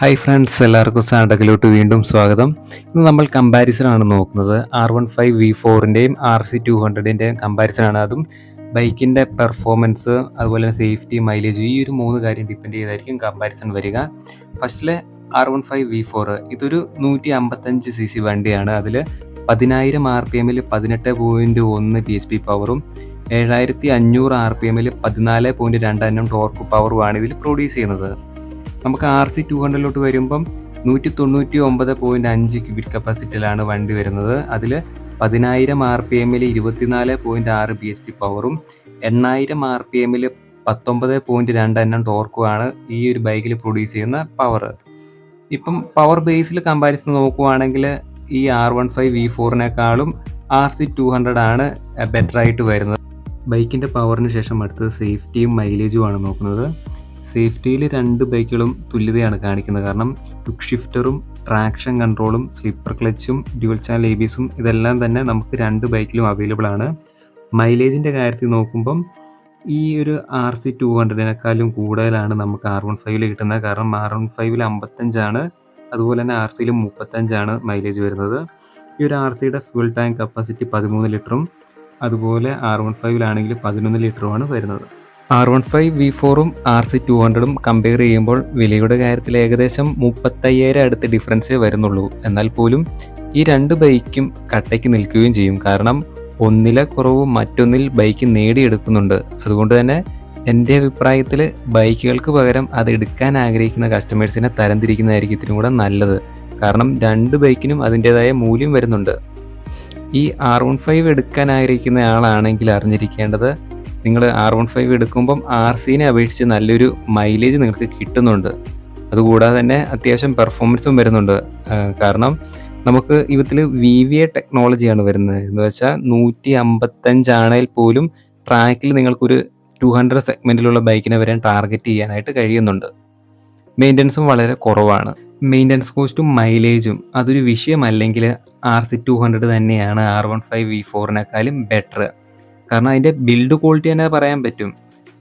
Hi friends, എല്ലാവർക്കും സാണ്ടകിലോട്ട് വീണ്ടും സ്വാഗതം. ഇന്ന് നമ്മൾ കമ്പാരിസൺ ആണ് നോക്കുന്നത്. R15V4ൻ്റെയും RC200ൻ്റെയും കമ്പാരിസൺ ആണ്. അതും ബൈക്കിൻ്റെ പെർഫോമൻസ്, അതുപോലെ തന്നെ സേഫ്റ്റി, മൈലേജ്, ഈ ഒരു 3 കാര്യം ഡിപ്പെൻഡ് ചെയ്തായിരിക്കും കമ്പാരിസൺ വരിക. ഫസ്റ്റിലെ R15V4 ഇതൊരു 155cc വണ്ടിയാണ്. അതിൽ 10,000 RPM 18.1 PSP പവറും 7,500 RPM 14.2 Nm ടോർക്ക് പവറുമാണ് ഇതിൽ പ്രൊഡ്യൂസ് ചെയ്യുന്നത്. നമുക്ക് RC200 വരുമ്പം 199.5 ക്യൂബിക് കപ്പാസിറ്റിയിലാണ് വണ്ടി വരുന്നത്. അതിൽ 10,000 RPM 24.6 PSP പവറും 8,000 RPM 19.2 Nm ടോർക്കുമാണ് ഈ ഒരു ബൈക്കിൽ പ്രൊഡ്യൂസ് ചെയ്യുന്ന പവർ. ഇപ്പം പവർ ബേസിൽ കമ്പാരിസൺ നോക്കുവാണെങ്കിൽ ഈ R15V4നെക്കാളും RC200 ആണ് ബെറ്റർ ആയിട്ട് വരുന്നത്. ബൈക്കിൻ്റെ പവറിന് ശേഷം അടുത്തത് സേഫ്റ്റിയും മൈലേജുമാണ് നോക്കുന്നത്. സേഫ്റ്റിയിൽ 2 ബൈക്കുകളും തുല്യതയാണ് കാണിക്കുന്നത്. കാരണം ക്വിക്ക് ഷിഫ്റ്ററും ട്രാക്ഷൻ കൺട്രോളും സ്ലിപ്പർ ക്ലച്ചും ഡ്യുവൽ ചാനൽ ABSും ഇതെല്ലാം തന്നെ നമുക്ക് 2 ബൈക്കിലും അവൈലബിൾ ആണ്. മൈലേജിൻ്റെ കാര്യത്തിൽ നോക്കുമ്പം ഈ ഒരു RC200നെക്കാളും കൂടുതലാണ് നമുക്ക് R15ൽ കിട്ടുന്നത്. കാരണം R15ൽ 55 അതുപോലെ തന്നെ RCയിലും 35 മൈലേജ് വരുന്നത്. ഈ ഒരു RCയുടെ ഫ്യൂൽ ടാങ്ക് കപ്പാസിറ്റി 13 ലിറ്ററും അതുപോലെ R15ലാണെങ്കിൽ 11 ലിറ്ററുമാണ് വരുന്നത്. R15V4ഉം RC200ഉം കമ്പയർ ചെയ്യുമ്പോൾ വിലയുടെ കാര്യത്തിൽ ഏകദേശം 35,000 അടുത്ത് ഡിഫറൻസേ വരുന്നുള്ളൂ. എന്നാൽ പോലും ഈ 2 ബൈക്കും കട്ടയ്ക്ക് നിൽക്കുകയും ചെയ്യും. കാരണം ഒന്നിലെ കുറവ് മറ്റൊന്നിൽ ബൈക്ക് നേടിയെടുക്കുന്നുണ്ട്. അതുകൊണ്ട് തന്നെ എൻ്റെ അഭിപ്രായത്തിൽ ബൈക്കുകൾക്ക് പകരം അത് എടുക്കാൻ ആഗ്രഹിക്കുന്ന കസ്റ്റമേഴ്സിനെ തരംതിരിക്കുന്നതായിരിക്കും ഇത്തിരി കൂടെ നല്ലത്. കാരണം 2 ബൈക്കിനും അതിൻ്റേതായ മൂല്യം വരുന്നുണ്ട്. ഈ R15 എടുക്കാൻ ആഗ്രഹിക്കുന്ന ആളാണെങ്കിൽ അറിഞ്ഞിരിക്കേണ്ടത്, നിങ്ങൾ R15 എടുക്കുമ്പം RCനെ അപേക്ഷിച്ച് നല്ലൊരു മൈലേജ് നിങ്ങൾക്ക് കിട്ടുന്നുണ്ട്. അതുകൂടാതെ തന്നെ അത്യാവശ്യം പെർഫോമൻസും വരുന്നുണ്ട്. കാരണം നമുക്ക് ഇതിൽ VVA ടെക്നോളജിയാണ് വരുന്നത്. എന്ന് വെച്ചാൽ 155 ആണെങ്കിൽ പോലും ട്രാക്കിൽ നിങ്ങൾക്കൊരു 200 സെഗ്മെൻറ്റിലുള്ള ബൈക്കിനെ വരെ ടാർഗറ്റ് ചെയ്യാനായിട്ട് കഴിയുന്നുണ്ട്. മെയിൻ്റനൻസും വളരെ കുറവാണ്. മെയിൻ്റനൻസ് കോസ്റ്റും മൈലേജും അതൊരു വിഷയമല്ലെങ്കിൽ RC200 തന്നെയാണ് R15V4നെക്കാളും ബെറ്റർ. കാരണം അതിൻ്റെ ബിൽഡ് ക്വാളിറ്റി തന്നെ പറയാൻ പറ്റും.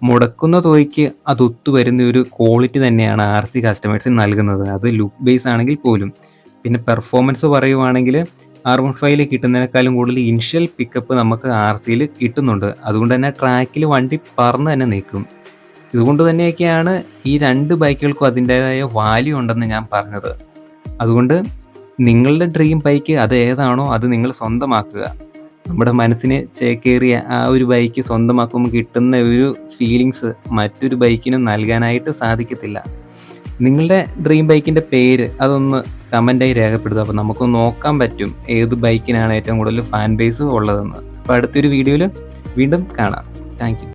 മുടക്കുന്ന തുകയ്ക്ക് അത് ഒത്തുവരുന്ന ഒരു ക്വാളിറ്റി തന്നെയാണ് RC കസ്റ്റമേഴ്സിന് നൽകുന്നത്. അത് ലുക്ക് ബേസ് ആണെങ്കിൽ പോലും. പിന്നെ പെർഫോമൻസ് പറയുവാണെങ്കിൽ R15ൽ കിട്ടുന്നതിനേക്കാളും കൂടുതൽ ഇനിഷ്യൽ പിക്കപ്പ് നമുക്ക് RCയിൽ കിട്ടുന്നുണ്ട്. അതുകൊണ്ട് തന്നെ ട്രാക്കിൽ വണ്ടി പറന്ന് തന്നെ നിൽക്കും. ഇതുകൊണ്ട് തന്നെയൊക്കെയാണ് ഈ 2 ബൈക്കുകൾക്കും അതിൻ്റേതായ വാല്യൂ ഉണ്ടെന്ന് ഞാൻ പറഞ്ഞത്. അതുകൊണ്ട് നിങ്ങളുടെ ഡ്രീം ബൈക്ക് അത് ഏതാണോ അത് നിങ്ങൾ സ്വന്തമാക്കുക. നമ്മുടെ മനസ്സിന് ചേക്കേറിയ ആ ഒരു ബൈക്ക് സ്വന്തമാക്കുമ്പോൾ കിട്ടുന്ന ഒരു ഫീലിങ്സ് മറ്റൊരു ബൈക്കിനും നൽകാനായിട്ട് സാധിക്കത്തില്ല. നിങ്ങളുടെ ഡ്രീം ബൈക്കിൻ്റെ പേര് അതൊന്ന് കമൻറ്റായി രേഖപ്പെടുത്തുക. അപ്പോൾ നമുക്ക് നോക്കാൻ പറ്റും ഏത് ബൈക്കിനാണ് ഏറ്റവും കൂടുതൽ ഫാൻ ബേസ് ഉള്ളതെന്ന്. അപ്പോൾ അടുത്തൊരു വീഡിയോയിൽ വീണ്ടും കാണാം. Thank you.